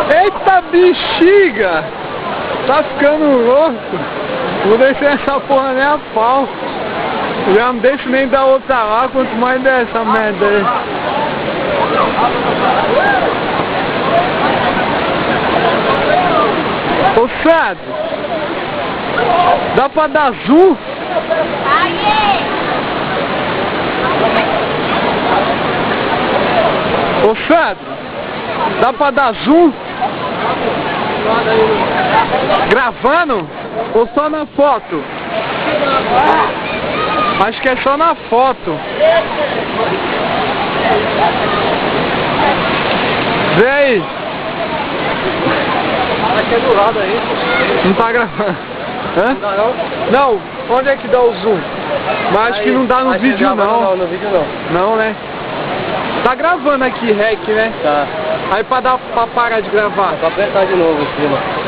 Eita bexiga! Tá ficando louco! Vou deixar essa porra nem a pau. Já não deixo nem dar outra lá, quanto mais dessa merda aí. Ô Sado, dá pra dar zoom? Ô Sado, dá pra dar zoom? Gravando? Ou só na foto? Acho que é só na foto. Vê aí. Aqui é do lado aí. Não tá gravando. Hã? Não, onde é que dá o zoom? Mas acho que não dá no vídeo não. Não, no vídeo não. Não, né? Tá gravando aqui, rec, né? Tá. Aí pra parar de gravar. Só apertar de novo em cima.